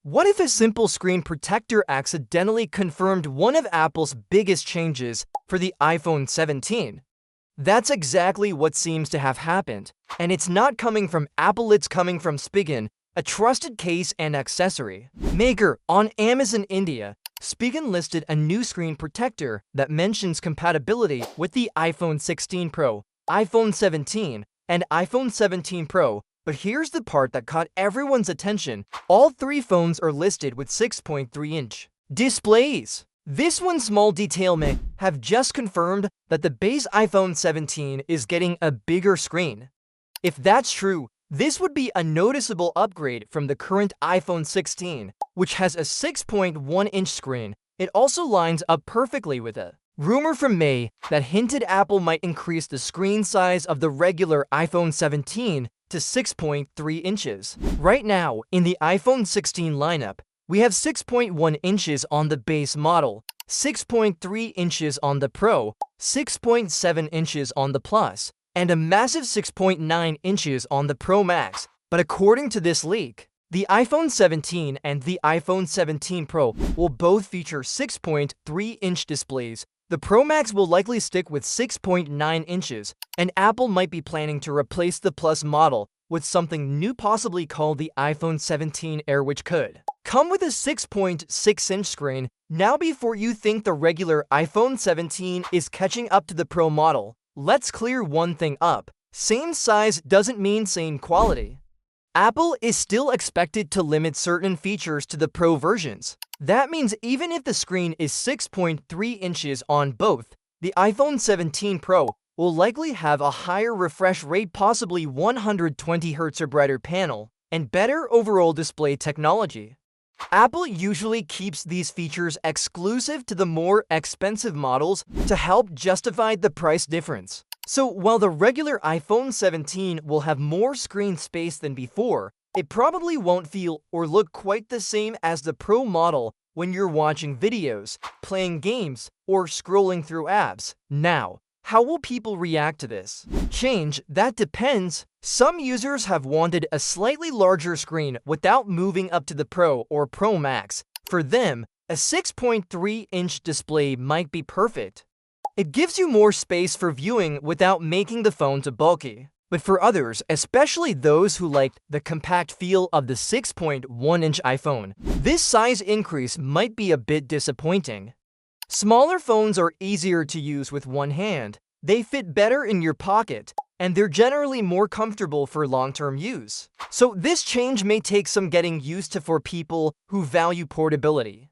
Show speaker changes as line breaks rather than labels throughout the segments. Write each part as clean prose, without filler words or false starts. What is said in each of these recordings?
What if a simple screen protector accidentally confirmed one of Apple's biggest changes for the iPhone 17? That's exactly what seems to have happened, and it's not coming from Apple, it's coming from Spigen, a trusted case and accessory maker on Amazon India. Spigen listed a new screen protector that mentions compatibility with the iPhone 16 Pro, iPhone 17, and iPhone 17 Pro. But here's the part that caught everyone's attention. All three phones are listed with 6.3-inch displays. This one small detail may have just confirmed that the base iPhone 17 is getting a bigger screen. If that's true, this would be a noticeable upgrade from the current iPhone 16, which has a 6.1-inch screen. It also lines up perfectly with a rumor from May that hinted Apple might increase the screen size of the regular iPhone 17 to 6.3 inches. Right now, in the iPhone 16 lineup, we have 6.1 inches on the base model, 6.3 inches on the Pro, 6.7 inches on the Plus, and a massive 6.9 inches on the Pro Max. But according to this leak, the iPhone 17 and the iPhone 17 Pro will both feature 6.3-inch displays. The Pro Max will likely stick with 6.9 inches, and Apple might be planning to replace the Plus model with something new, possibly called the iPhone 17 Air, which could come with a 6.6-inch screen. Now, before you think the regular iPhone 17 is catching up to the Pro model, let's clear one thing up. Same size doesn't mean same quality. Apple is still expected to limit certain features to the Pro versions. That means even if the screen is 6.3 inches on both, the iPhone 17 Pro will likely have a higher refresh rate, possibly 120 Hz or brighter panel, and better overall display technology. Apple usually keeps these features exclusive to the more expensive models to help justify the price difference. So while the regular iPhone 17 will have more screen space than before, it probably won't feel or look quite the same as the Pro model when you're watching videos, playing games, or scrolling through apps. Now, how will people react to this change? That depends. Some users have wanted a slightly larger screen without moving up to the Pro or Pro Max. For them, a 6.3-inch display might be perfect. It gives you more space for viewing without making the phone too bulky. But for others, especially those who like the compact feel of the 6.1-inch iPhone, this size increase might be a bit disappointing. Smaller phones are easier to use with one hand, they fit better in your pocket, and they're generally more comfortable for long-term use. So this change may take some getting used to for people who value portability.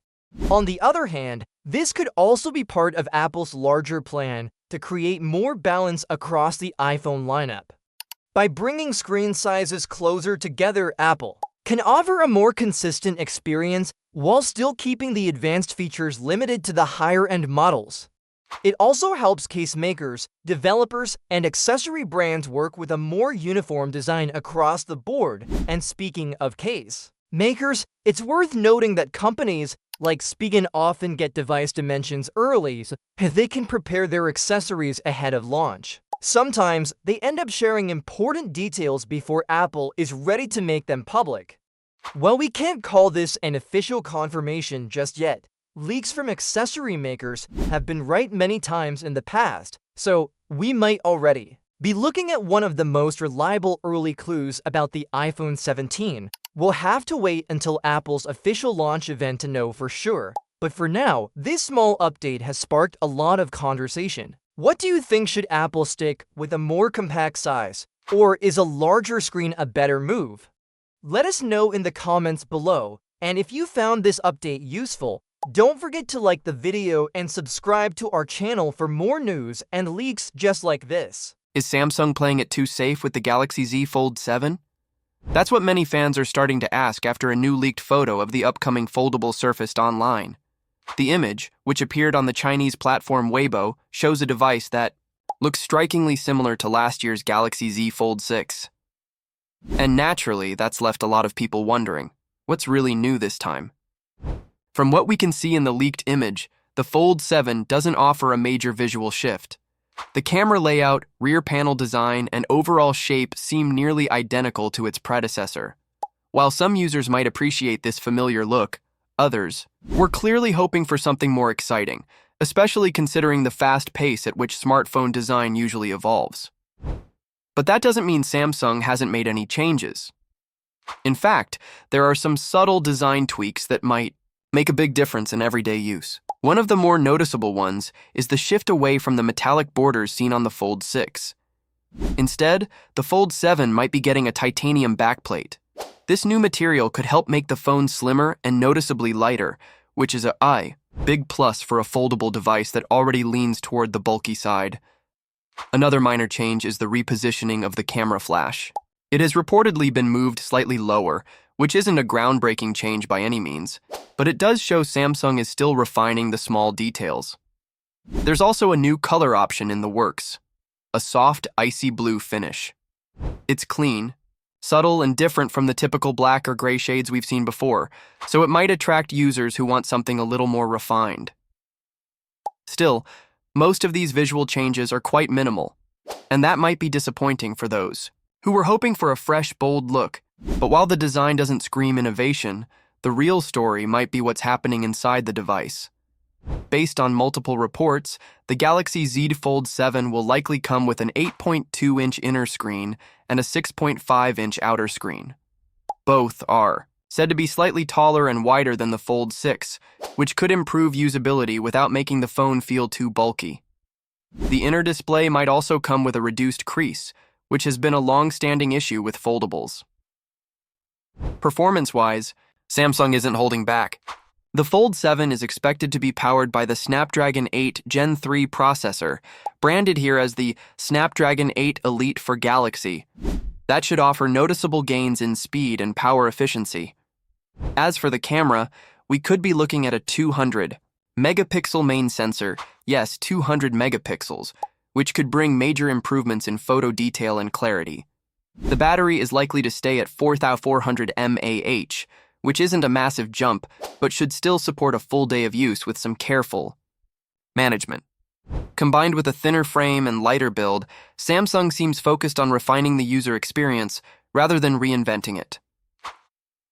On the other hand, this could also be part of Apple's larger plan to create more balance across the iPhone lineup. By bringing screen sizes closer together, Apple can offer a more consistent experience while still keeping the advanced features limited to the higher-end models. It also helps case makers, developers, and accessory brands work with a more uniform design across the board. And speaking of case makers, it's worth noting that companies like Spigen often get device dimensions early so they can prepare their accessories ahead of launch. Sometimes they end up sharing important details before Apple is ready to make them public. While we can't call this an official confirmation just yet, leaks from accessory makers have been right many times in the past, so we might already be looking at one of the most reliable early clues about the iPhone 17. We'll have to wait until Apple's official launch event to know for sure. But for now, this small update has sparked a lot of conversation. What do you think? Should Apple stick with a more compact size, or is a larger screen a better move? Let us know in the comments below, and if you found this update useful, don't forget to like the video and subscribe to our channel for more news and leaks just like this.
Is Samsung playing it too safe with the Galaxy Z Fold 7? That's what many fans are starting to ask after a new leaked photo of the upcoming foldable surfaced online. The image, which appeared on the Chinese platform Weibo, shows a device that looks strikingly similar to last year's Galaxy Z Fold 6. And naturally, that's left a lot of people wondering, what's really new this time? From what we can see in the leaked image, the Fold 7 doesn't offer a major visual shift. The camera layout, rear panel design, and overall shape seem nearly identical to its predecessor. While some users might appreciate this familiar look, others were clearly hoping for something more exciting, especially considering the fast pace at which smartphone design usually evolves. But that doesn't mean Samsung hasn't made any changes. In fact, there are some subtle design tweaks that might make a big difference in everyday use. One of the more noticeable ones is the shift away from the metallic borders seen on the Fold 6. Instead, the Fold 7 might be getting a titanium backplate. This new material could help make the phone slimmer and noticeably lighter, which is a big plus for a foldable device that already leans toward the bulky side. Another minor change is the repositioning of the camera flash. It has reportedly been moved slightly lower, which isn't a groundbreaking change by any means, but it does show Samsung is still refining the small details. There's also a new color option in the works, a soft, icy blue finish. It's clean, subtle, and different from the typical black or gray shades we've seen before, so it might attract users who want something a little more refined. Still, most of these visual changes are quite minimal, and that might be disappointing for those who were hoping for a fresh, bold look. But while the design doesn't scream innovation, the real story might be what's happening inside the device. Based on multiple reports, the Galaxy Z Fold 7 will likely come with an 8.2-inch inner screen and a 6.5-inch outer screen. Both are said to be slightly taller and wider than the Fold 6, which could improve usability without making the phone feel too bulky. The inner display might also come with a reduced crease, which has been a long-standing issue with foldables. Performance-wise, Samsung isn't holding back. The Fold 7 is expected to be powered by the Snapdragon 8 Gen 3 processor, branded here as the Snapdragon 8 Elite for Galaxy. That should offer noticeable gains in speed and power efficiency. As for the camera, we could be looking at a 200-megapixel main sensor, yes, 200 megapixels, which could bring major improvements in photo detail and clarity. The battery is likely to stay at 4,400 mAh, which isn't a massive jump, but should still support a full day of use with some careful management. Combined with a thinner frame and lighter build, Samsung seems focused on refining the user experience rather than reinventing it.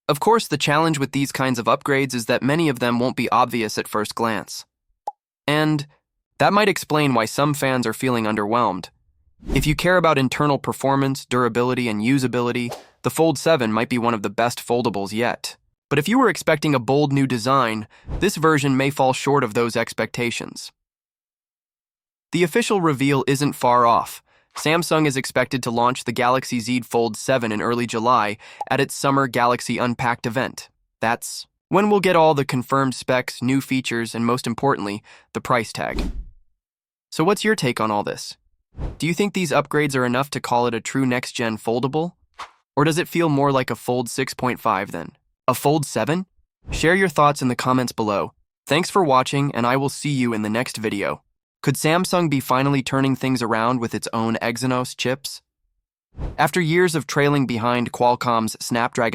Of course, the challenge with these kinds of upgrades is that many of them won't be obvious at first glance. And that might explain why some fans are feeling underwhelmed. If you care about internal performance, durability, and usability, the Fold 7 might be one of the best foldables yet. But if you were expecting a bold new design, this version may fall short of those expectations. The official reveal isn't far off. Samsung is expected to launch the Galaxy Z Fold 7 in early July at its summer Galaxy Unpacked event. That's when we'll get all the confirmed specs, new features, and most importantly, the price tag. So what's your take on all this? Do you think these upgrades are enough to call it a true next-gen foldable? Or does it feel more like a Fold 6.5 then? A Fold 7? Share your thoughts in the comments below. Thanks for watching, and I will see you in the next video. Could Samsung be finally turning things around with its own Exynos chips? After years of trailing behind Qualcomm's Snapdragon